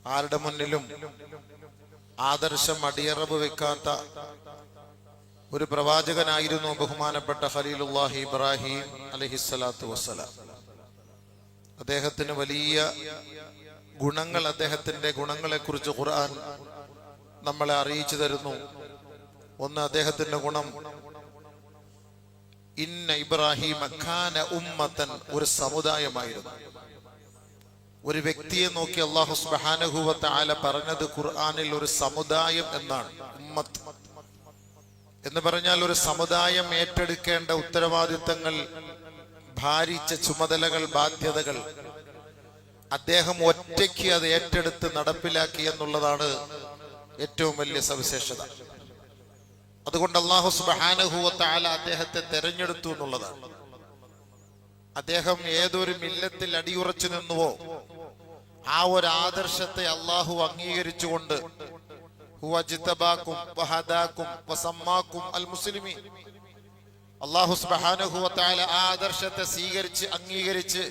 ആരുടെ മുന്നിലും ആദർശം അടിയറവ് വെക്കാത്ത ഒരു പ്രവാചകനായിരുന്നു ബഹുമാനപ്പെട്ട ഖലീലുല്ലാഹി ഇബ്രാഹിം അലൈഹിസ്സലാത്തു വസ്സലാം. അദ്ദേഹത്തിന് വലിയ ഗുണങ്ങൾ, അദ്ദേഹത്തിന്റെ ഗുണങ്ങളെ കുറിച്ച് ഖുർആൻ നമ്മളെ അറിയിച്ചു തരുന്നു. ഒന്ന്, അദ്ദേഹത്തിന്റെ ഗുണം ഇന്ന ഇബ്രാഹിം കാന ഉമ്മത്തൻ, ഒരു സമുദായമായിരുന്നു. ഒരു വ്യക്തിയെ നോക്കി അല്ലാഹു സുബ്ഹാനഹു വ തആല പറഞ്ഞത് ഖുർആനിൽ ഒരു സമുദായം എന്നാണ്. ഉമ്മത്ത് എന്ന് പറഞ്ഞാൽ ഒരു സമുദായം ഏറ്റെടുക്കേണ്ട ഉത്തരവാദിത്തങ്ങൾ, ഭാരിച്ച ചുമതലകൾ, ബാധ്യതകൾ അദ്ദേഹം ഒറ്റയ്ക്ക് അത് ഏറ്റെടുത്ത് നടപ്പിലാക്കി എന്നുള്ളതാണ് ഏറ്റവും വലിയ സവിശേഷത. അതുകൊണ്ട് അല്ലാഹു സുബ്ഹാനഹു വ തആല അദ്ദേഹത്തെ തെരഞ്ഞെടുത്തു എന്നുള്ളതാണ്. അദ്ദേഹം ഏതൊരു മില്ലത്തിൽ അടിയുറച്ചു നിന്നുവോ ആ ഒരു ആദർശത്തെ അല്ലാഹു അംഗീകരിച്ചുകൊണ്ട് അല്ലാഹു സുബ്ഹാനഹു വ തആല ആ ആദർശത്തെ സ്വീകരിച്ച് അംഗീകരിച്ച്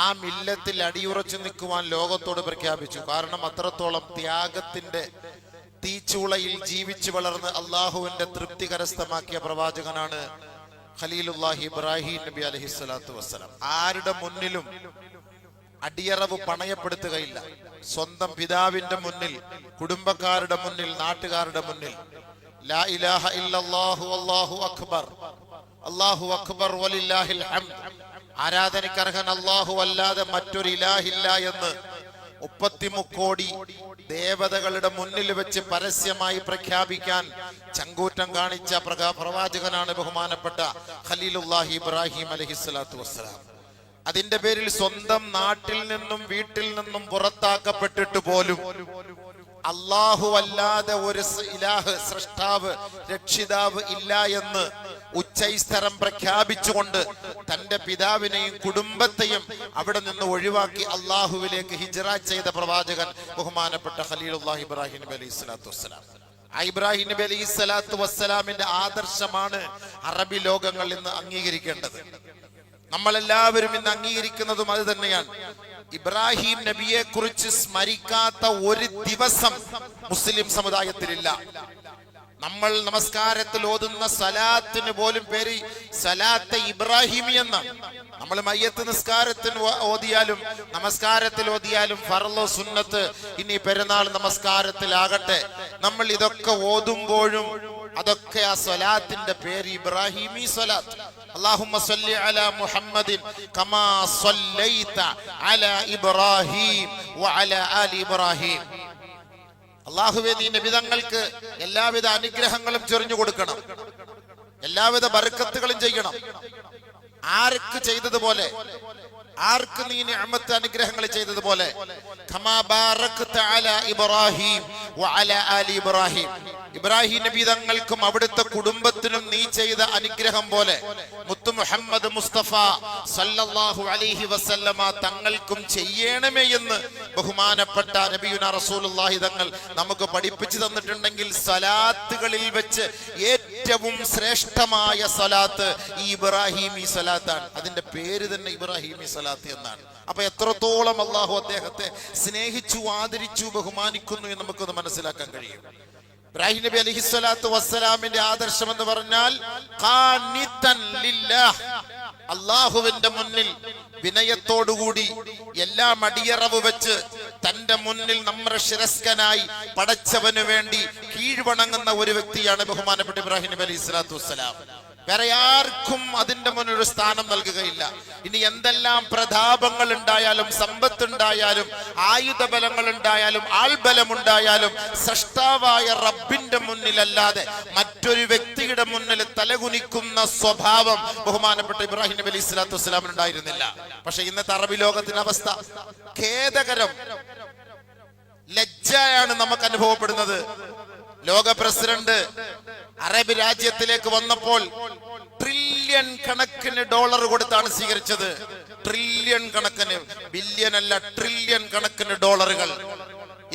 ആ മില്ലത്തിൽ അടിയുറച്ചു നിൽക്കുവാൻ ലോകത്തോട് പ്രഖ്യാപിച്ചു. കാരണം അത്രത്തോളം ത്യാഗത്തിന്റെ തീച്ചൂളയിൽ ജീവിച്ചു വളർന്ന് അള്ളാഹുവിന്റെ തൃപ്തി കരസ്ഥമാക്കിയ പ്രവാചകനാണ് ഖലീലുല്ലാഹി ഇബ്രാഹിം നബി അലൈഹിസ്സലാത്തു വസ്സലാം. ആരുടെ മുന്നിലും അടിയറവ് പണയപ്പെടുത്തുകയില്ല. സ്വന്തം പിതാവിന്റെ മുന്നിൽ, കുടുംബക്കാരുടെ മുന്നിൽ, നാട്ടുകാരുടെ മുന്നിൽ ലാ ഇലാഹ ഇല്ലല്ലാഹു അല്ലാഹു അക്ബർ, അല്ലാഹു അക്ബർ വലില്ലാഹിൽ ഹംദ്, ആരാധനയ്ക്കർഹൻ അല്ലാഹു അല്ലാതെ മറ്റൊരു ഇലാഹില്ല എന്ന് 33 കോടി ദേവതകളുടെ മുന്നിൽ വെച്ച് പരസ്യമായി പ്രഖ്യാപിക്കാൻ ചങ്കൂറ്റം കാണിച്ച പ്രവാചകനാണ് ബഹുമാനപ്പെട്ട ഖലീലുല്ലാഹി ഇബ്രാഹിം അലൈഹിസ്സലാത്തു വസ്സലാം. അതിന്റെ പേരിൽ സ്വന്തം നാട്ടിൽ നിന്നും വീട്ടിൽ നിന്നും പുറത്താക്കപ്പെട്ടിട്ട് പോലും അല്ലാഹു അല്ലാതെ ഒരു ഇലാഹ്, സൃഷ്ടാവ്, രക്ഷിതാവ് ഇല്ല എന്ന് ഉച്ചൈസ്തരം പ്രഖ്യാപിച്ചുകൊണ്ട് തന്റെ പിതാവിനെയും കുടുംബത്തെയും അവിടെ നിന്ന് ഒഴിവാക്കി അള്ളാഹുവിലേക്ക് ഹിജ്റ ചെയ്ത പ്രവാചകൻ ബഹുമാനപ്പെട്ട ഖലീലുല്ലാഹി ഇബ്രാഹിം നബി അലൈഹി സ്വലാത്തു വസ്സലാം. ആ ഇബ്രാഹിം നബി അലൈഹി സ്വലാത്തു വസ്സലാമിന്റെ ആദർശമാണ് അറബി ലോകങ്ങൾ ഇന്ന് അംഗീകരിക്കേണ്ടത്. നമ്മളെല്ലാവരും ഇന്ന് അംഗീകരിക്കുന്നതും അത് തന്നെയാണ്. ഇബ്രാഹിം നബിയെ കുറിച്ച് സ്മരിക്കാത്ത ഒരു ദിവസം മുസ്ലിം സമുദായത്തിലില്ല. നമ്മൾ നമസ്കാരത്തിൽ ഓതുന്ന സലാത്തിന് പോലും പേര് സലാത്ത് ഇബ്രാഹിമി എന്നാണ്. നമ്മൾ മയ്യത്ത് നിസ്കാരത്തിന് ഓതിയാലും നമസ്കാരത്തിൽ ഓതിയാലും ഫർള്, സുന്നത്ത്, ഇനി പെരുന്നാൾ നമസ്കാരത്തിലാകട്ടെ, നമ്മൾ ഇതൊക്കെ ഓതുമ്പോഴും അതൊക്കെ ആ സ്വലാത്തിന്റെ പേര് ഇബ്രാഹിമി സ്വലാത്ത്. അല്ലാഹുമ്മ സ്വല്ലി അലാ മുഹമ്മദിൻ കമാ സ്വല്ലൈത അലാ ഇബ്രാഹിം വഅലാ ആലി ഇബ്രാഹിം. അല്ലാഹുവേ, നീ നബിതങ്ങൾക്ക് എല്ലാവിധ അനുഗ്രഹങ്ങളും ചൊരിഞ്ഞു കൊടുക്കണം, എല്ലാവിധ ബർക്കത്തുകളും ചെയ്യണം. ആർക്ക് ചെയ്തതുപോലെ, ആർക്ക് നീ നിഅമത്ത് അനുഗ്രഹങ്ങൾ ചെയ്തതുപോലെ, കമാ ബാറക്ത അലാ ഇബ്രാഹിം വഅലാ ആലി ഇബ്രാഹിം, ഇബ്രാഹിം നബി തങ്ങൾക്കും അവിടുത്തെ കുടുംബത്തിനും നീ ചെയ്ത അനുഗ്രഹം പോലെ മുത്തു മുഹമ്മദ് മുസ്തഫ സല്ലല്ലാഹു അലൈഹി വസല്ലമ തങ്ങൾക്കും ചെയ്യണമേ എന്ന് ബഹുമാനപ്പെട്ട നബിയുനാ റസൂലുള്ളാഹി തങ്ങൾ നമുക്ക് പഠിപ്പിച്ചു തന്നിട്ടുണ്ടെങ്കിൽ സലാത്തുകളിൽ വെച്ച് ഏറ്റവും ശ്രേഷ്ഠമായ സലാത്ത് ഈ ഇബ്രാഹിമി സലാത്താണ്. അതിന്റെ പേര് തന്നെ ഇബ്രാഹിമി സലാത്ത് എന്നാണ്. അപ്പൊ എത്രത്തോളം അള്ളാഹു അദ്ദേഹത്തെ സ്നേഹിച്ചു, ആദരിച്ചു, ബഹുമാനിക്കുന്നു എന്ന് നമുക്കൊന്ന് മനസ്സിലാക്കാൻ കഴിയും. ഇബ്രാഹിം നബി അലൈഹിസ്സലാത്തു വസ്സലാമിന്റെ ആദർശം എന്ന് പറഞ്ഞാൽ ഖാനിതൻ ലില്ലാഹ്, അല്ലാഹുവിന്റെ മുന്നിൽ വിനയത്തോടുകൂടി എല്ലാം അടിയറവ് വെച്ച് തന്റെ മുന്നിൽ നമ്രശിരസ്കനായി പടച്ചവന് വേണ്ടി കീഴ്വണങ്ങുന്ന ഒരു വ്യക്തിയാണ് ബഹുമാനപ്പെട്ട ഇബ്രാഹിം നബി അലൈഹിസ്സലാത്തു വസ്സലാം. വേറെ ആർക്കും അതിന്റെ മുന്നിൽ ഒരു സ്ഥാനം നൽകുകയില്ല. ഇനി എന്തെല്ലാം പ്രതാപങ്ങൾ ഉണ്ടായാലും, സമ്പത്തുണ്ടായാലും, ആയുധബലങ്ങൾ ഉണ്ടായാലും, ആൾബലമുണ്ടായാലും, സൃഷ്ടാവായ റബ്ബിന്റെ മുന്നിലല്ലാതെ മറ്റൊരു വ്യക്തിയുടെ മുന്നിൽ തലകുനിക്കുന്ന സ്വഭാവം ബഹുമാനപ്പെട്ട ഇബ്രാഹിം നബി അലൈഹി സ്വലാത്തു വസ്സലാമിന് ഉണ്ടായിരുന്നില്ല. പക്ഷെ ഇന്നത്തെ അറബി ലോകത്തിന്റെ അവസ്ഥ ഖേദകരം, ലജ്ജയാണ് നമുക്ക് അനുഭവപ്പെടുന്നത്. ലോക പ്രസിഡന്റ് അറബ് രാജ്യത്തിലേക്ക് വന്നപ്പോൾ ട്രില്യൺ കണക്കിന് ഡോളർ കൊടുത്താണ് സ്വീകരിച്ചത്. ട്രില്യൺ കണക്കിന്, ബില്യൺ അല്ല, ട്രില്യൺ കണക്കിന് ഡോളറുകൾ.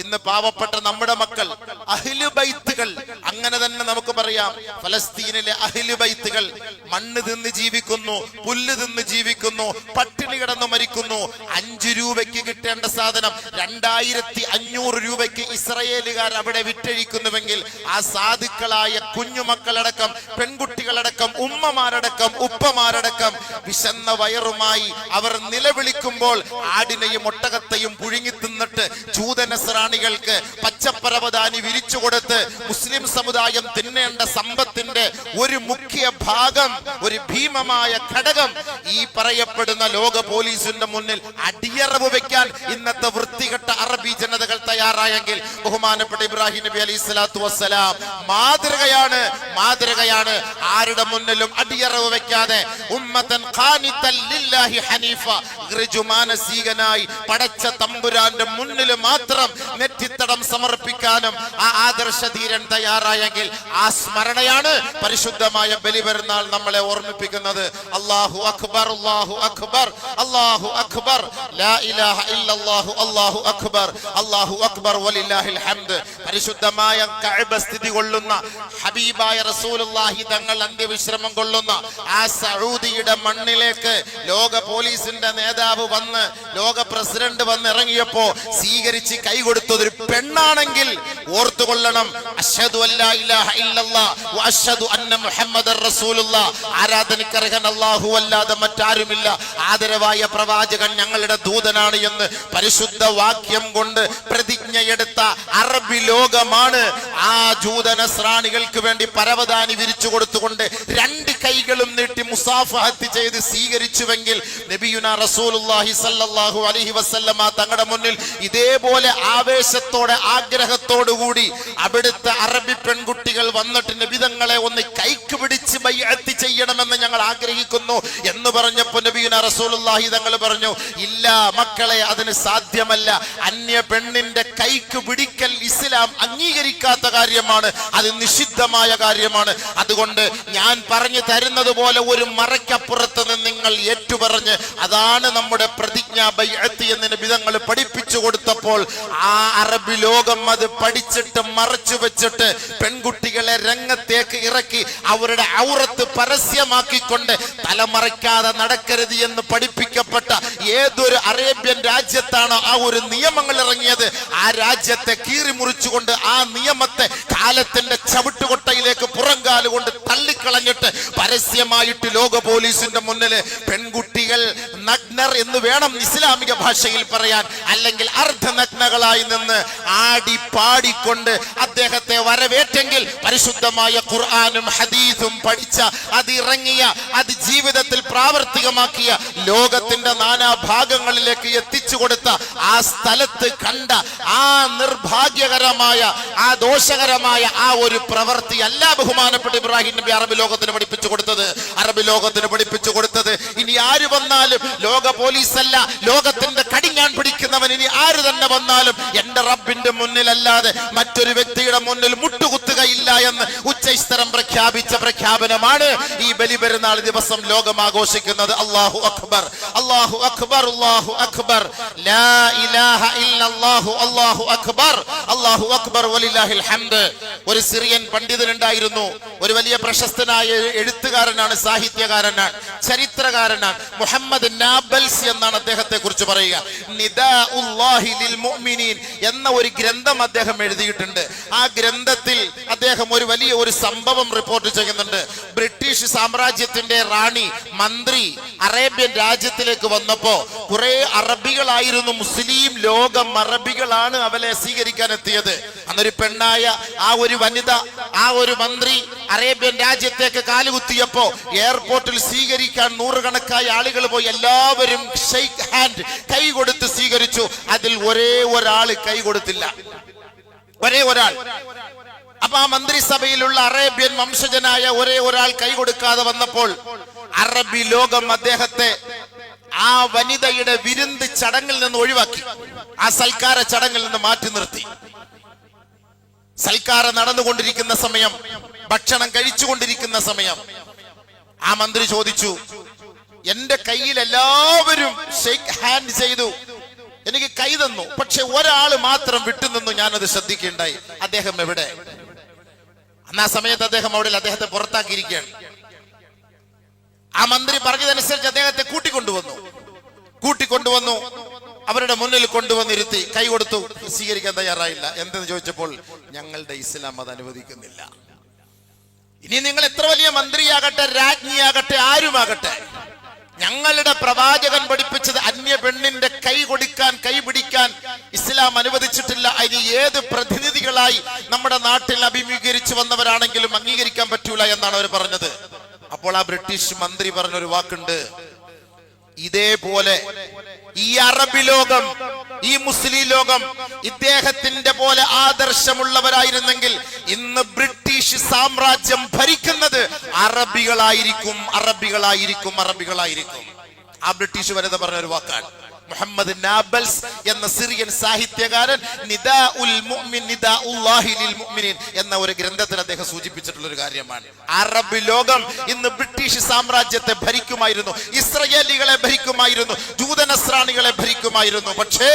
ഇന്ന് പാവപ്പെട്ട നമ്മുടെ മക്കൾ, അഹ്ലു ബൈത്തുകൾ, അങ്ങനെ തന്നെ നമുക്ക് പറയാം, അറിയാം, ഫലസ്തീനിലെ അഹ്ലു ബൈത്തുകൾ മണ്ണ് തിന്ന് ജീവിക്കുന്നു, പുല്ല് തിന്ന് ജീവിക്കുന്നു, പട്ടിണി കിടന്ന് മരിക്കുന്നു. 5 രൂപയ്ക്ക് കിട്ടേണ്ട സാധനം 2500 രൂപയ്ക്ക് ഇസ്രായേലുകാർ അവിടെ വിറ്റഴിക്കുന്നുവെങ്കിൽ ആ സാധുക്കളായ കുഞ്ഞുമക്കളടക്കം, പെൺകുട്ടികളടക്കം, ഉമ്മമാരടക്കം, ഉപ്പമാരടക്കം വിശന്ന വയറുമായി അവർ നിലവിളിക്കുമ്പോൾ ആടിനെയും ഒട്ടകത്തെയും പുഴുങ്ങി തിന്നിട്ട് ജൂതനസ്രാണികൾക്ക് പച്ചപ്പരവതാനി വിരിച്ചു കൊടുത്ത് മുസ്ലിം സമുദായം തിന്നേണ്ട സമ്പത്തിന്റെ ഒരു മുഖ്യ ഭാഗം, ഒരു ഭീമമായ ഘടകം ഈ പറയപ്പെടുന്ന ലോക പോലീസിന്റെ മുന്നിൽ അടിയറവ് വെക്കാൻ ഇന്നത്തെ വൃത്തികെട്ട അറബി ജനതകൾ തയ്യാറായെങ്കിൽ ബഹുമാനപ്പെട്ട ഇബ്രാഹിം നബി അലൈഹി സ്വലാത്തു വസ്സലാം മാതൃകയാണ്. ആരുടെ മുന്നിലും അടിയറവ് വെക്കാതെ ഉമ്മത്തൻ ഖാനിതൻ ലില്ലാഹി ഹനീഫ, ഋജുമാനസീകനായി പടച്ച തമ്പുരാന്റെ മുന്നിൽ മാത്രം നെറ്റിത്തടം സമർപ്പിക്കാനും ആ ആദർശധീരൻ തയ്യാറായെങ്കിൽ ആ സ്മരണയാണ് പരിശുദ്ധമായ ബലിപെരുന്നാൾ നമ്മളെ ഓർമ്മിപ്പിക്കുന്നത്. അല്ലാഹു അക്ബർ, അല്ലാഹു അക്ബർ, അല്ലാഹു അക്ബർ, ലാ ഇലാഹ ഇല്ലല്ലാഹു, അല്ലാഹു അക്ബർ, അല്ലാഹു അക്ബർ വലില്ലാഹിൽ ഹംദ്. പരിശുദ്ധമായ കഅബ സ്ഥിതി കൊള്ളുന്ന ഹബീബായ റസൂലുള്ളാഹി തങ്ങൾ അന്ത്യവിശ്രമം കൊള്ളുന്ന ആ സഊദിയുടെ മണ്ണിലേക്ക് ലോക പോലീസിന്റെ നേതാവ് വന്ന്, ലോക പ്രസിഡന്റ് വന്ന് ഇറങ്ങിയപ്പോ സ്വീകരിച്ച് കൈകൊടുത്തത് ഒരു പെണ്ണാണെങ്കിൽ ഓർത്തുകൊള്ളണം, അശ്ഹദു അല്ലാ ഇലാഹ ഇല്ലല്ലാഹ് വ അശ്ഹദു അന്ന മുഹമ്മദർ റസൂലുള്ളാഹ്, ആരാധനക്കർഹൻ അല്ലാഹു അല്ലാതെ മറ്റാരുമില്ല, ആദരവായ പ്രവാചകൻ ഞങ്ങളുടെ ദൂതനാണ് എന്ന് പരിശുദ്ധ വാക്യം കൊണ്ട് പ്രതിജ്ഞയെടുത്ത അറബി ലോകമാണ് ആ ജൂതനസ്രാണികൾക്ക് വേണ്ടി പരവതാനി വിരിച്ചു കൊടുത്തുകൊണ്ട് 2 കൈകളും നീട്ടി മുസാഫഹത്ത് ചെയ്ത് സ്വീകരിച്ചുവെങ്കിൽ നബിയുനാ റസൂലുള്ളാഹി സ്വല്ലല്ലാഹു അലൈഹി വസല്ലമ തങ്ങളുടെ മുന്നിൽ ഇതേപോലെ ആവേശത്തോടെ, ആഗ്രഹത്തോടു കൂടി അവിടുത്തെ അറബി പെൺകുട്ടികൾ വന്നിട്ട് നബി തങ്ങളെ ഒന്ന് കൈക്ക് പിടിച്ച് ബൈഅത്ത് ചെയ്യണമെന്ന് ഞങ്ങൾ ആഗ്രഹിക്കുന്നു എന്ന് പറഞ്ഞപ്പോൾ നബിയുനാ റസൂലുള്ളാഹി തങ്ങൾ പറഞ്ഞു, ഇല്ല മക്കളെ, അതിന് സാധ്യമല്ല. അന്യ പെണ്ണിന്റെ കൈക്ക് പിടിക്കൽ ഇസ്ലാം അംഗീകരിക്കാത്ത കാര്യമാണ്, അത് നിഷിദ്ധമായ കാര്യമാണ്. അതുകൊണ്ട് ഞാൻ പറഞ്ഞു തരുന്നത് പോലെ ഒരു മറയ്ക്കപ്പുറത്ത് നിന്ന് നിങ്ങൾ ഏറ്റുപറഞ്ഞ്, അതാണ് നമ്മുടെ പ്രതിജ്ഞ ബൈഅത്ത് എന്ന് നബി തങ്ങൾ പഠിപ്പിച്ചു കൊടുത്തപ്പോൾ ആ അറബി ലോകം അത് പഠിച്ചിട്ട് മറച്ചു വെച്ചിട്ട് പെൺകുട്ടികളെ രംഗത്തേക്ക് ഇറക്കി അവരുടെ ഔറത്ത് പരസ്യമാക്കിക്കൊണ്ട് തലമറയ്ക്കാതെ നടക്കരുത് എന്ന് പഠിപ്പിക്കപ്പെട്ട ഏതൊരു അറേബ്യൻ രാജ്യത്താണ് ആ ഒരു നിയമങ്ങൾ ഇറങ്ങിയത്, ആ രാജ്യത്തെ കീറി മുറിച്ചുകൊണ്ട് ആ നിയമത്തെ കാലത്തിന്റെ ചവിട്ടുകൊട്ടയിലേക്ക് പുറംകാലുകൊണ്ട് തള്ളിക്കളഞ്ഞിട്ട് പരസ്യമായിട്ട് ലോക പോലീസിന്റെ മുന്നില് പെൺകുട്ടികൾ നഗ്നർ എന്ന് വേണം ഇസ്ലാമിക ഭാഷയിൽ പറയാൻ, അല്ലെങ്കിൽ അർദ്ധനഗ്നകളായി നിന്ന് ആടി പാടിക്കൊണ്ട് അദ്ദേഹത്തെ വരവേറ്റെങ്കിൽ പരിശുദ്ധമായ ഖുർആനും ഹദീസും പഠിച്ച, അത് ഇറങ്ങിയ, അത് ജീവിതത്തിൽ പ്രാവർത്തികമാക്കിയ, ലോകത്തിന്റെ നാനാഭാഗങ്ങളിലേക്ക് എത്തിച്ചു കൊടുത്ത ആ സ്ഥലത്ത് കണ്ട ആ നിർഭാഗ്യകരമായ, ആ ദോഷകരമായ ആ ഒരു പ്രവൃത്തി അല്ല ബഹുമാനപ്പെട്ട ഇബ്രാഹിം നബി അറബ് ലോകത്തിന് പഠിപ്പിച്ചു കൊടുത്തത്. അറബ് ലോകത്തിന് പഠിപ്പിച്ചു കൊടുത്തത് ഇനി ആര് വന്നാലും ലോക പോലീസ് അല്ല, ലോകത്തിന്റെ കടിഞ്ഞാൻ പിടിക്കുന്നവൻ ഇനി ആര് തന്നെ വന്നാലും എന്റെ റബ്ബിന്റെ മുന്നിലല്ലാതെ മറ്റൊരു വ്യക്തിയുടെ മുന്നിൽ മുട്ടുകുത്തുകയില്ല എന്ന് ഉച്ചസ്ഥരം പ്രഖ്യാപിച്ച പ്രഖ്യാപനമാണ് ഈ ബലിപെരുന്നാൾ ദിവസം ലോകം ആഘോഷിക്കുന്നത്. അല്ലാഹു അക്ബർ, അല്ലാഹു അക്ബർ, അല്ലാഹു അക്ബർ, ലാ ഇലാഹ ഇല്ലല്ലാഹു, അല്ലാഹു അക്ബർ, അല്ലാഹു അക്ബർ വലില്ലാഹിൽ ഹംദ്. ഒരു സിറിയൻ പണ്ഡിതനുണ്ടായിരുന്നു, ഒരു വലിയ പ്രശസ്തനായ എഴുത്തുകാരനാണ്, സാഹിത്യകാരനാണ്, ചരിത്രകാരനാണ്. മുഹമ്മദ് നാബൽസ് എന്നാണ് അദ്ദേഹത്തെ കുറിച്ച് പറയുക. നിദാഉല്ലാഹി ലിൽ മുഅ്മിനീൻ എന്ന ഒരു ഗ്രന്ഥം അദ്ദേഹം എഴുതിയിട്ടുണ്ട്. ആ ഗ്രന്ഥത്തിൽ അദ്ദേഹം ഒരു വലിയ ഒരു സംഭവം റിപ്പോർട്ട് ചെയ്യുന്നുണ്ട്. ബ്രിട്ടീഷ് സാമ്രാജ്യത്തിന്റെ റാണി, മന്ത്രി അറേബ്യൻ രാജ്യത്തിലേക്ക് വന്നപ്പോ കുറെ അറബികളായിരുന്നു, മുസ്ലിം ലോകം അറബികളാണ് അവരെ സ്വീകരിക്കാൻ എത്തിയത്. അന്നൊരു പെണ്ണായ ആ ഒരു വനിത, ആ ഒരു മന്ത്രി അറേബ്യൻ രാജ്യത്തേക്ക് കാലുകുത്തിയപ്പോ എയർപോർട്ടിൽ സ്വീകരിക്കാൻ നൂറുകണക്കായ ആളുകൾ പോയി. എല്ലാവരും ഷെയ്ക്ക് ഹാൻഡ്, കൈ കൊടുത്ത് സ്വീകരിച്ചു. അതിൽ ഒരേ ഒരാൾ കൈ കൊടുത്തില്ല, ഒരേ ഒരാൾ. അപ്പൊ ആ മന്ത്രിസഭയിലുള്ള അറേബ്യൻ വംശജനായ ഒരേ ഒരാൾ കൈ കൊടുക്കാതെ വന്നപ്പോൾ അറബി ലോകം അദ്ദേഹത്തെ ആ വനിതയുടെ വിരുന്ന് ചടങ്ങിൽ നിന്ന് ഒഴിവാക്കി, ആ സൽക്കാര ചടങ്ങിൽ നിന്ന് മാറ്റി നിർത്തി. സൽക്കാരം നടന്നുകൊണ്ടിരിക്കുന്ന സമയം, ഭക്ഷണം കഴിച്ചുകൊണ്ടിരിക്കുന്ന സമയം ആ മന്ത്രി ചോദിച്ചു, എന്റെ കയ്യിൽ എല്ലാവരും ഷെയ്ക്ക് ഹാൻഡ് ചെയ്തു, എനിക്ക് കൈ തന്നു, പക്ഷെ ഒരാൾ മാത്രം വിട്ടുനിന്നു, ഞാനത് ശ്രദ്ധിക്കുകയുണ്ടായി. അദ്ദേഹം എവിടെ? അന്ന് ആ സമയത്ത് അദ്ദേഹത്തെ പുറത്താക്കിയിരിക്കുകയാണ്. ആ മന്ത്രി പറഞ്ഞതനുസരിച്ച് അദ്ദേഹത്തെ കൂട്ടിക്കൊണ്ടുവന്നു അവരുടെ മുന്നിൽ കൊണ്ടുവന്നിരുത്തി, കൈ കൊടുത്തു. സ്വീകരിക്കാൻ തയ്യാറായില്ല. എന്തെന്ന് ചോദിച്ചപ്പോൾ ഞങ്ങളുടെ ഇസ്ലാം അത് അനുവദിക്കുന്നില്ല. ഇനി നിങ്ങൾ എത്ര വലിയ മന്ത്രിയാകട്ടെ, രാജ്ഞിയാകട്ടെ, ആരുമാകട്ടെ, ഞങ്ങളുടെ പ്രവാചകൻ പഠിപ്പിച്ചത് അന്യ പെണ്ണിന്റെ കൈ പിടിക്കാൻ ഇസ്ലാം അനുവദിച്ചിട്ടില്ല. അതിന് ഏത് പ്രതിനിധികളായി നമ്മുടെ നാട്ടിൽ അഭിമുഖീകരിച്ചു വന്നവരാണെങ്കിലും അംഗീകരിക്കാൻ പറ്റൂല എന്നാണ് അവർ പറഞ്ഞത്. അപ്പോൾ ആ ബ്രിട്ടീഷ് മന്ത്രി പറഞ്ഞൊരു വാക്കുണ്ട്, ഇതേപോലെ ഈ അറബി ലോകം, ഈ മുസ്ലിം ലോകം ഇദ്ദേഹത്തിന്റെ പോലെ ആദർശമുള്ളവരായിരുന്നെങ്കിൽ ഇന്ന് ബ്രിട്ടീഷ് സാമ്രാജ്യം ഭരിക്കുന്നത് അറബികളായിരിക്കും. ആ ബ്രിട്ടീഷ് വനിത പറഞ്ഞ ഒരു വാക്കാണ്. മുഹമ്മദ് നാബൽസ് എന്ന സിറിയൻ സാഹിത്യകാരൻ നിദാഉൽ മുഅ്മിൻ നിദാഉല്ലാഹി ലിൽ മുഅ്മിനീൻ എന്ന ഒരു ഗ്രന്ഥത്തിൽ അദ്ദേഹം സൂചിപ്പിച്ചിട്ടുള്ള ഒരു കാര്യമാണ്. അറബ് ലോകം ഇന്ന് ബ്രിട്ടീഷ് സാമ്രാജ്യത്തെ ഭരിക്കുമായിരുന്നു, ഇസ്രായേലികളെ ഭരിക്കുമായിരുന്നു, ജൂതനസ്രാണികളെ ഭരിക്കുമായിരുന്നു. പക്ഷേ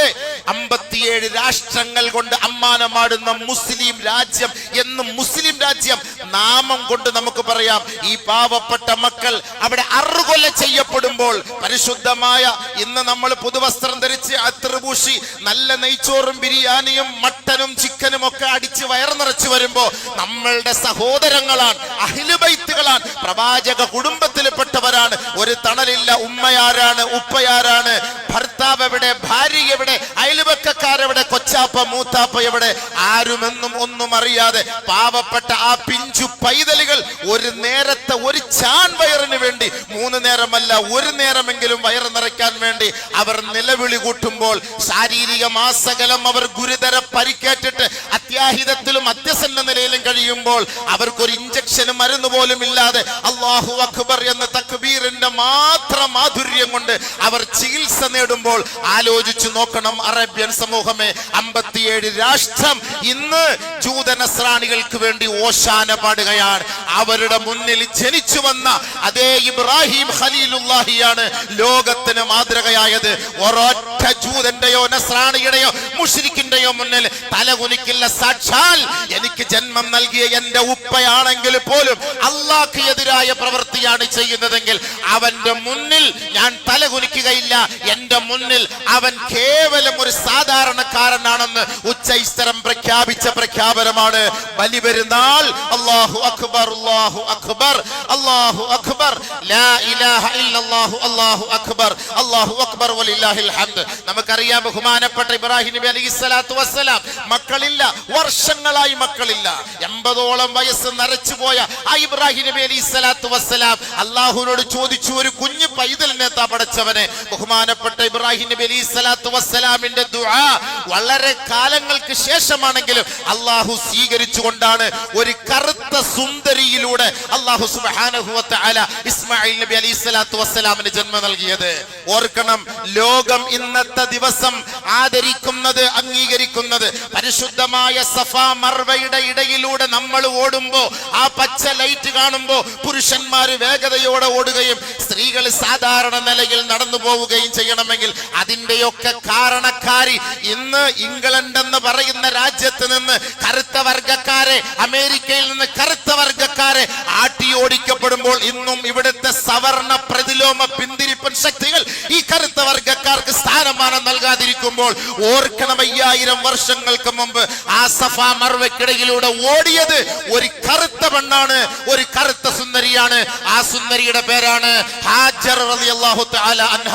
57 രാഷ്ട്രങ്ങൾ കൊണ്ട് അമ്മാനമാടുന്ന മുസ്ലിം രാജ്യം എന്നും മുസ്ലിം രാജ്യം നാമം കൊണ്ട് നമുക്ക് പറയാം. ഈ പാവപ്പെട്ട മക്കൾ അവിടെ അറുകൊല ചെയ്യപ്പെടുമ്പോൾ പരിശുദ്ധമായ ഇന്ന് നമ്മൾ വസ്ത്രം ധരിച്ച് അത്രപൂശി നല്ല നെയ്ച്ചോറും ബിരിയാണിയും മട്ടനും ചിക്കനും ഒക്കെ അടിച്ച് വയറ് നിറച്ചു വരുമ്പോ നമ്മളുടെ സഹോദരങ്ങളാണ്, അഹ്ലു ബൈത്തുകളാണ്, പ്രവാചക കുടുംബത്തിൽപ്പെട്ടവരാണ്. ഒരു തണലില്ല. ഉമ്മയാരാണ്, ഉപ്പയാരാണ്, ഭർത്താവ് എവിടെ, ഭാര്യ എവിടെ, അയൽവക്കക്കാരെവിടെ, കൊച്ചാപ്പ മൂത്താപ്പ എവിടെ, ആരുമെന്നും ഒന്നും അറിയാതെ പാവപ്പെട്ട ആ പിഞ്ചു പൈതലുകൾ ഒരു നേരത്തെ ഒരു ചാൺ വയറിന് വേണ്ടി 3 നേരമല്ല 1 നേരമെങ്കിലും വയറ് നിറയ്ക്കാൻ വേണ്ടി അവർ നിലവിളി കൂട്ടുമ്പോൾ ശാരീരിക മാസകലം അവർ ഗുരുതര പരിക്കേറ്റിട്ട് അത്യാഹിതത്തിലും അത്യസന്ന നിലയിലും കഴിയുമ്പോൾ അവർക്കൊരു ഇഞ്ചക്ഷന് മരുന്ന് പോലും ഇല്ലാതെ അല്ലാഹു അക്ബർ എന്ന തക്ബീറിന്റെ മാത്രം മാധുര്യം കൊണ്ട് അവർ ചികിത്സ നേടുമ്പോൾ ആലോചിച്ചു നോക്കണം അറേബ്യൻ സമൂഹമേ, 57 രാഷ്ട്രം ഇന്ന് ജൂതനസ്രാണികൾക്ക് വേണ്ടി ഓശാന പാടുകയാണ്. അവരുടെ മുന്നിൽ ജനിച്ചു വന്ന അതേ ഇബ്രാഹിം ഖലീലുല്ലാഹിയാണ് ലോകത്തിന് മാതൃകയായത്. ഒരൊറ്റ ജൂതന്റെയോ നസ്രാണിയുടെയോ മുശ്രിക്കിന്റെയോ മുന്നിൽ തലകുനിക്കില്ല. സാക്ഷാൽ എനിക്ക് ജന്മം നൽകിയ എന്റെ ഉപ്പയാണെങ്കിൽ പോലും അള്ളാഹ്ക്ക് എതിരായ പ്രവൃത്തിയാണ് ചെയ്യുന്നതെങ്കിൽ അവന്റെ മുന്നിൽ ഞാൻ തലകുനിക്കുകയില്ല. എന്റെ മുന്നിൽ അവൻ കേവലം ഒരു സാധാരണക്കാരനാണെന്ന് ഉച്ചൈസ്തരം പ്രഖ്യാപിച്ച പ്രഖ്യാപനമാണ് ബലിപെരുന്നാൾ. അല്ലാഹു അക്ബർ, അല്ലാഹു അക്ബർ, അല്ലാഹു അക്ബർ, ലാ ഇലാഹ ഇല്ലല്ലാഹു, അല്ലാഹു അക്ബർ, അല്ലാഹു അക്ബർ വലില്ലാഹിൽ ഹംദ്. നമുക്കറിയാം ബഹുമാനപ്പെട്ട ഇബ്രാഹിം നബി അലൈഹിസ്സലാത്തു വസ്സലാം മക്കളില്ല, വർഷങ്ങളായി മക്കളില്ല. 80ഓളം വയസ്സ് നരച്ചുപോയ ആ ഇബ്രാഹിം നബി അലൈഹിസ്സലാത്തു വസ്സലാം അല്ലാഹുവിനോട് ചോദിച്ചു, ഒരു കുഞ്ഞു പൈതലിനെ താ പടച്ചവനെ. ബഹുമാനപ്പെട്ട ഇബ്രാഹിം നബി അലൈഹിസ്സലാത്തു വസ്സലാമിന്റെ ദുആ വളരെ കാലങ്ങൾക്ക് ശേഷമാണെങ്കിലും അല്ലാഹു സ്വീകരിച്ചുകൊണ്ടാണ് ഒരു കറുത്ത സുന്ദരിയിലൂടെ അല്ലാഹു സുബ്ഹാനഹു വ തആല ഇസ്മായിൽ നബി അലൈഹിസ്സലാത്തു വസ്സലാമിന് ജന്മം നൽകിയത്. ഓർക്കണം, ലോകം ഇന്നത്തെ ദിവസം ആദരിക്കുന്നത്, അംഗീകരിക്കുന്നത് പരിശുദ്ധമായ സഫാ മർവയുടെ ഇടയിലൂടെ നമ്മൾ ഓടുമ്പോ ആ പച്ച ലൈറ്റ് കാണുമ്പോ പുരുഷന്മാര് വേഗതയോടെ ഓടുകയും സ്ത്രീകൾ സാധാരണ നിലയിൽ നടന്നു പോവുകയും ചെയ്യണമെങ്കിൽ അതിന്റെയൊക്കെ കാരണക്കാരി ഇന്ന് ഇംഗ്ലണ്ട് എന്ന് പറയുന്ന രാജ്യത്ത് നിന്ന് കറുത്ത വർഗക്കാരെ, അമേരിക്കയിൽ നിന്ന് കറുത്ത വർഗക്കാരെ ആട്ടിയോടിക്കപ്പെടുമ്പോൾ ഇന്നും ഇവിടുത്തെ സവർണ പ്രതിലോമ പിന്തിരിപ്പൻ ശക്തികൾ ഈ കറുത്ത വർഗക്കാർക്ക് സ്ഥാനമാനം നൽകാതിരിക്കുമ്പോൾ ഓർക്കണം, 5000 വർഷങ്ങൾക്ക് മുമ്പ് ആ സഫാ മർവയ്ക്കിടയിലൂടെ ഓടിയത് ഒരു കറുത്ത പെണ്ണാണ്, ഒരു കറുത്ത സുന്ദരിയാണ്. ആ സുന്ദരിയുടെ പേരാണ് ഹാജർ റളിയല്ലാഹു തആല അൻഹ.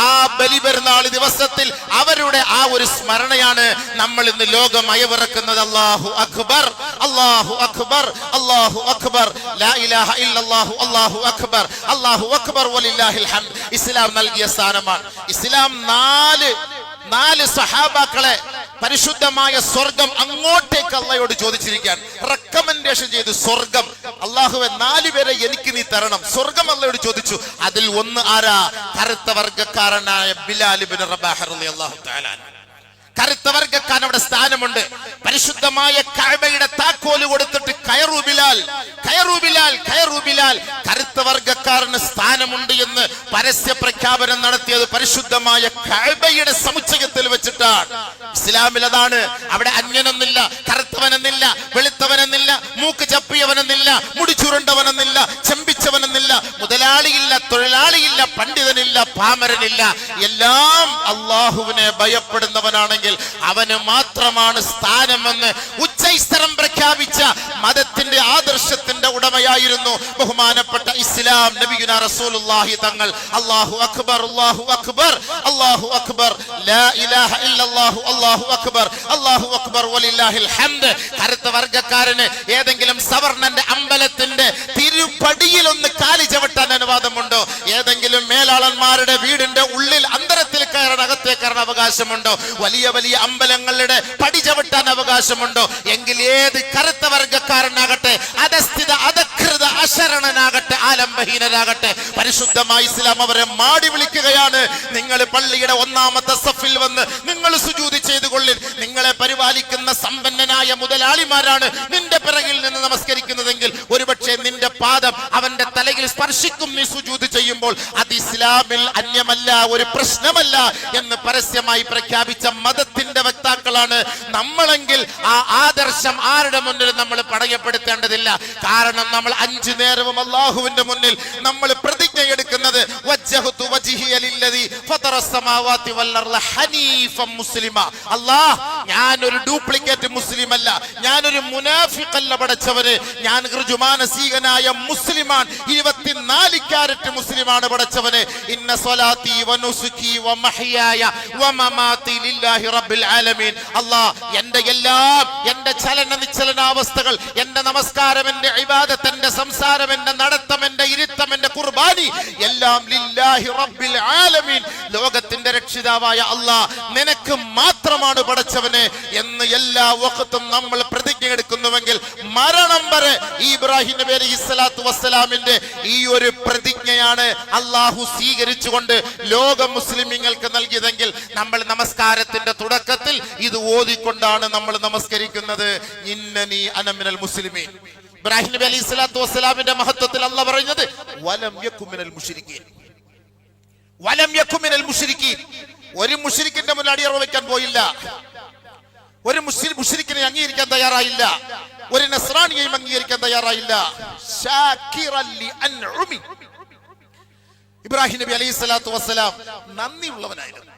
ആ ബലിപെരുന്നാൾ ദിവസത്തിൽ അവരുടെ ആ ഒരു സ്മരണയാണ് നമ്മൾ ഇന്ന് ലോകം അയവിറക്കുന്നത്. അല്ലാഹു അക്ബർ, അല്ലാഹു അക്ബർ, അല്ലാഹു അക്ബർ, ലാ ഇലാഹ ഇല്ലല്ലാഹു, അല്ലാഹു അക്ബർ, അല്ലാഹു അക്ബർ വലില്ലാഹിൽ ഹംദ്. ഇസ്ലാം നൽകിയ സ്ഥാനമാണ്. ഇസ്ലാം 4 സഹാബാക്കളെ പരിശുദ്ധമായ സ്വർഗം അങ്ങോട്ടേക്ക് അള്ളാഹയോട് ചോദിച്ചിരിക്കാൻ റെക്കമെൻഡേഷൻ ചെയ്തു. സ്വർഗം അള്ളാഹുവെ 4 പേരെ എനിക്ക് നീ തരണം. സ്വർഗം അള്ളാഹയോട് ചോദിച്ചു. അതിൽ ഒന്ന് ആരാ? കറുത്ത വർഗക്കാരനായ ബിലാൽ ഇബ്നു റബാഹ് റളിയല്ലാഹു തആല. കറുത്ത വർഗക്കാരൻ അവിടെ സ്ഥാനമുണ്ട്. പരിശുദ്ധമായ കഅബയുടെ താക്കോല് കൊടുത്തിട്ട് കയറൂ ബിലാൽ, കയറൂ ബിലാൽ, കയറൂ ബിലാൽ. കറുത്ത വർഗക്കാരന് സ്ഥാനമുണ്ട് എന്ന് പരസ്യ പ്രഖ്യാപനം നടത്തിയത് പരിശുദ്ധമായ കഅബയുടെ സമുച്ചയത്തിൽ വെച്ചിട്ടാണ്. ഇസ്ലാമിൽ അതാണ്. അവിടെ അന്യനെന്നില്ല, കറുത്തവനെന്നില്ല, വെളുത്തവനെന്നില്ല, മൂക്ക് ചപ്പിയവനെന്നില്ല, മുടി ചുരുണ്ടവനെന്നില്ല, ചെമ്പിച്ചവനെന്നില്ല, മുതലാളിയില്ല, തൊഴിലാളിയില്ല, പണ്ഡിതനില്ല, പാമരനില്ല. എല്ലാം അള്ളാഹുവിനെ ഭയപ്പെടുന്നവനാണെങ്കിൽ അവന് മാത്രമാണ് സ്ഥാനമെന്ന് ഉച്ചൈസ്തരം പ്രഖ്യാപിച്ച മതത്തിന്റെ ആദർശത്തിന്റെ ഉടമയായിരുന്നു ബഹുമാനപ്പെട്ട ഇസ്ലാം നബിയുനാ റസൂലുള്ളാഹി തങ്ങൾ. അല്ലാഹു അക്ബർ, അല്ലാഹു അക്ബർ, അല്ലാഹു അക്ബർ, ലാ ഇലാഹ ഇല്ലല്ലാഹു, അല്ലാഹു അക്ബർ, അല്ലാഹു അക്ബർ വലില്ലാഹിൽ ഹംദ്. കറുത്ത വർഗ്ഗക്കാരന് ഏതെങ്കിലും സവർണന്റെ അമ്പലത്തിന്റെ തിരുപടിയിൽ ഒന്ന് കാലി ചവിട്ടാൻ അനുവാദമുണ്ടോ? ഏതെങ്കിലും മേലാളന്മാരുടെ വീടിന്റെ ഉള്ളിൽ അന്തരത്തിൽ കയറാൻ, അകത്തേക്ക് കയറാൻ അവകാശമുണ്ടോ? വലിയ വലിയ അമ്പലങ്ങളുടെ പടി ചവിട്ടാൻ അവകാശമുണ്ടോ? എങ്കിൽ ഏത് കറുത്ത വർഗ്ഗക്കാരനാകട്ടെ, അധസ്ഥിത, അധകൃത, അശരണനാകട്ടെ, ആലംബഹീനരാകട്ടെ, പരിശുദ്ധമായ ഇസ്ലാം അവരെ മാടി വിളിക്കുകയാണ്. നിങ്ങൾ പള്ളിയുടെ ഒന്നാമത്തെ സഫിൽ വന്ന് നിങ്ങൾ സുജൂദ് ചെയ്തുകൊള്ളിൽ. നിങ്ങളെ പരിപാലിക്കുന്ന സമ്പന്നനായ മുതലാളിമാരാണ് നിന്റെ പിറകിൽ നിന്ന് നമസ്കരിക്കുന്നതെങ്കിൽ ഒരുപക്ഷെ നിന്റെ പാദം അവന്റെ തലയിൽ സ്പർശിക്കും നീ സുജൂദ് ചെയ്യുമ്പോൾ. അത് ഇസ്ലാമിൽ അന്യമല്ല, ഒരു പ്രശ്നമല്ല എന്ന് പരസ്യമായി പ്രഖ്യാപിച്ച മതത്തിന്റെ വക്താക്കളാണ് നമ്മളെങ്കിൽ ആ ആദർശം ആരുടെ മുന്നിൽ നമ്മൾ പടയപ്പെടുത്തേണ്ടതില്ല. കാരണം നമ്മൾ 5 നേരവും അള്ളാഹുവിന്റെ മുന്നിൽ നമ്മൾ പ്രതിജ്ഞ എടുക്കുന്നത് വജ്ജഹതു വജ്ഹിയ ലില്ലദി ഫതറസ് സമാവാതി വൽ അർള ഹനീഫൻ മുസ്ലിമ. അല്ലാഹ്, ഞാനൊരു ഡ്യൂപ്ലിക്കേറ്റ് മുസ്ലിം അല്ല, ഞാനൊരു മുനാഫിഖ് അല്ല പടച്ചവനെ, ഞാൻ ഋജുമാനസീകനായ മുസ്ലിമാൻ, 24 കാരറ്റ് മുസ്ലിമാണ് പടച്ചവനെ. ഇന്ന സ്വലാത്തി വനുസുകി വമഹ്യായ വമമാതി ലില്ലാഹി റബ്ബിൽ ആലമീൻ. അല്ലാഹ്, എന്റെ എല്ലാം, എന്റെ ചലന നിശ്ചലനാവസ്ഥകൾ, എന്റെ നമസ്കാരം, എന്റെ ഇബാദത്ത്, എന്റെ സംസാരം, എന്റെ നടത്തം, എന്റെ ഇരുത്തം, എന്റെ ഖുർബാനി എല്ലാം ലില്ലാഹി റബ്ബിൽ ആലമീൻ, ലോകത്തിന്റെ രക്ഷിതാവായ അല്ലാഹ് നിനക്ക് മാത്രമാണ് പടച്ചവനെ എന്ന് എല്ലാ വഖത്തും നമ്മൾ പ്രതിജ്ഞ എടുക്കുന്നുവെങ്കിൽ മരണം വരെ ഇബ്രാഹിം നബി അലൈഹിസ്സലാത്തു വസ്സലാമിന്റെ ഈ ഒരു പ്രതിജ്ഞയാണ് അല്ലാഹു സ്വീകരിച്ചുകൊണ്ട് ലോക മുസ്ലിമീങ്ങൾക്ക് നൽകിയതെങ്കിൽ നമ്മൾ നമസ്കാരത്തിന്റെ തുടക്കത്തിൽ ഇത് ഓതിക്കൊണ്ടാണ് നമ്മൾ നമസ്കരിക്കുന്നത്. ഇന്നനി അന മിനൽ മുസ്ലിമീൻ. ഇബ്രാഹിം നബി അലൈഹിസ്സലാത്തു വസ്സലാമിന്റെ മഹത്വത്തിൽ അല്ലാഹ് പറയുന്നത് വലം യകും മിനൽ മുശ്രിക്കീൻ, വലം യകും മിനൽ മുശ്രിക്കീൻ. ഒരു മുശ്രിക്കിന്റെ മുന്നിൽ അടിയറവ് വെക്കാൻ പോയില്ല, ഒരു മുശ്രിക്കിനെ അംഗീകരിക്കാൻ തയ്യാറായില്ല, ഒരു നസ്രാനിയെയും അംഗീകരിക്കാൻ തയ്യാറായില്ല. ശാകിറൻ ലി അൻഉമി. ഇബ്രാഹിം നബി അലൈഹിസ്സലാത്തു വസ്സലാം നന്ദിയുള്ളവനായിരുന്നു.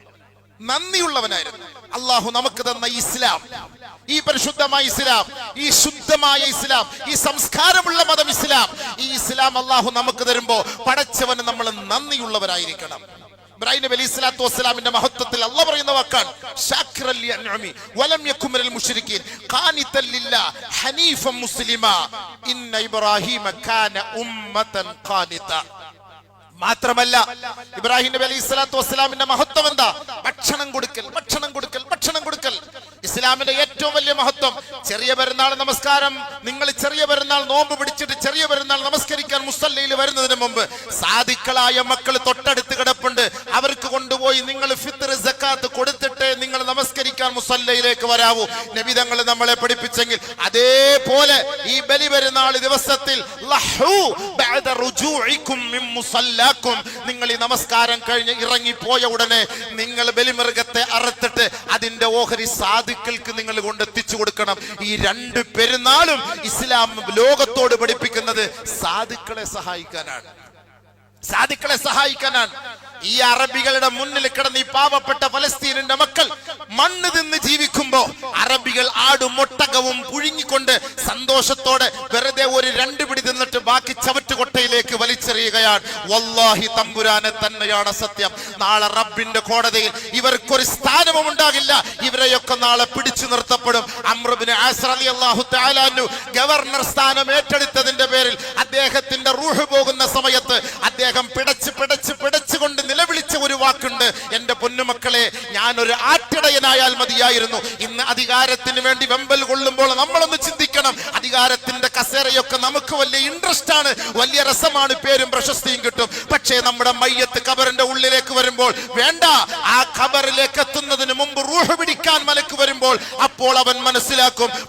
അല്ലാഹു നമുക്ക് തന്ന ഇസ്ലാം, ഈ പരിശുദ്ധമായ ഇസ്ലാം, ഈ ശുദ്ധമായ ഇസ്ലാം, ഈ സംസ്കാരമുള്ള മതം ഇസ്ലാം, ഈ ഇസ്ലാം അല്ലാഹു നമുക്ക് തരുമ്പോ പടച്ചവന് നമ്മൾ നന്ദിയുള്ളവരായിരിക്കണം. ഇബ്രാഹിം നബി അലൈഹിസ്സലാത്തു വസ്സലാമിന്റെ മഹത്വത്തിൽ അല്ലാഹു പറയുന്ന വാക്കാണ് ശാകിറൻ ലി അൻഉമി വലം യകും മിനൽ മുശ്രിക്കീൻ ഖാനിതൻ ലില്ലാഹി ഹനീഫൻ മുസ്ലിമ ഇന്ന ഇബ്രാഹീമ കാന ഉമ്മതൻ ഖാനിത. മാത്രമല്ല ഇബ്രാഹിം നബി അലൈഹിസ്സലാത്തു വസ്സലാമിന്റെ മഹത്വം എന്താ? ഭക്ഷണം കൊടുക്കൽ, ഭക്ഷണം കൊടുക്കൽ, ഭക്ഷണം കൊടുക്കൽ. ഇസ്ലാമിന്റെ ഏറ്റവും വലിയ മഹത്വം. ചെറിയ പെരുന്നാൾ നമസ്കാരം, നിങ്ങൾ ചെറിയ പെരുന്നാൾ നോമ്പ് പിടിച്ചിട്ട് ചെറിയ പെരുന്നാൾ നമസ്കരിക്കാൻ മുസല്ലയിൽ വരുന്നതിന് മുമ്പ് സാദിക്കളായ മക്കൾ തൊട്ടടുത്ത് കിടപ്പുണ്ട്, അവർക്ക് കൊണ്ടുപോയി നിങ്ങൾ ഫിത്ർ സക്കാത്ത് കൊടുത്തിട്ട് നിങ്ങൾ നമസ്കരിക്കാൻ മുസല്ലയിലേക്ക് വരാവൂ. നബി തങ്ങൾ നമ്മളെ പഠിപ്പിച്ചെങ്കിൽ അതേപോലെ ഈ ബലി പെരുന്നാൾ ദിവസത്തിൽ ലഹു ബഅദ റുജൂഇകും മിൻ മുസല്ലാകും, നിങ്ങൾ ഈ നമസ്കാരം കഴിഞ്ഞ് ഇറങ്ങിപ്പോയ ഉടനെ നിങ്ങൾ ബലിമൃഗത്തെ അറുത്തിട്ട് അതിന്റെ ഓഹരി സാധുക്കൾക്ക് നിങ്ങൾ കൊണ്ടെത്തിച്ചു കൊടുക്കണം. ഈ 2 പെരുന്നാളും ഇസ്ലാം ലോകത്തോട് പഠിപ്പിക്കുന്നത് സാധുക്കളെ സഹായിക്കാനാണ്, സാധുക്കളെ സഹായിക്കാനാണ്. ഈ അറബികളുടെ മുന്നിൽ കിടന്ന് ഈ പാവപ്പെട്ട ഫലസ്തീനിന്റെ മക്കൾ മണ്ണ് തിന്ന് ജീവിക്കുമ്പോ അറബികൾ ആടും ഒട്ടകവും പുഴുങ്ങിക്കൊണ്ട് സന്തോഷത്തോടെ വെറുതെ ഒരു 2 പിടി തിന്നിട്ട് ബാക്കി ചവറ്റുകൊട്ടയിലേക്ക് വലിച്ചെറിയുകയാണ്. വല്ലാഹി തമ്പുരാനെ തന്നെയാണ് സത്യം. നാളെ റബ്ബിന്റെ കോടതിയിൽ ഇവർക്കൊരു സ്ഥാനവും ഉണ്ടാകില്ല. ഇവരെയൊക്കെ നാളെ പിടിച്ചു നിർത്തപ്പെടും. അംർ ഇബ്നു ആസ് റളിയല്ലാഹു തആല അൻഹു ഗവർണർ സ്ഥാനം ഏറ്റെടുത്തതിന്റെ പേരിൽ അദ്ദേഹത്തിന്റെ റൂഹ് പോകുന്ന സമയത്ത് അദ്ദേഹം പിടച്ചുകൊണ്ട് നിലവിളിച്ച ഒരു വാക്കുണ്ട്, എന്റെ പൊന്നുമക്കളെ, ഞാനൊരു ആട്ടിടയനായാൽ മതിയായിരുന്നു. ഇന്ന് അധികാരത്തിന് വേണ്ടി വെമ്പൽ കൊള്ളുമ്പോൾ നമ്മളൊന്ന് ചിന്തിക്കണം. അധികാരത്തിന്റെ കസേരയൊക്കെ നമുക്ക് വലിയ ഇൻട്രസ്റ്റ് ആണ്, വലിയ രസമാണ്, പേരും പ്രശസ്തിയും കിട്ടും. പക്ഷേ നമ്മുടെ മയ്യത്ത് ഖബറിന്റെ ഉള്ളിലേക്ക് വരുമ്പോൾ വേണ്ട, ആ ഖബറിലേക്ക് എത്തുന്നതിന് മുമ്പ് റൂഹ് പിടിക്കാൻ മലക്ക് വരുമ്പോൾ അപ്പോൾ അവൻ മനസ്സിലാക്കും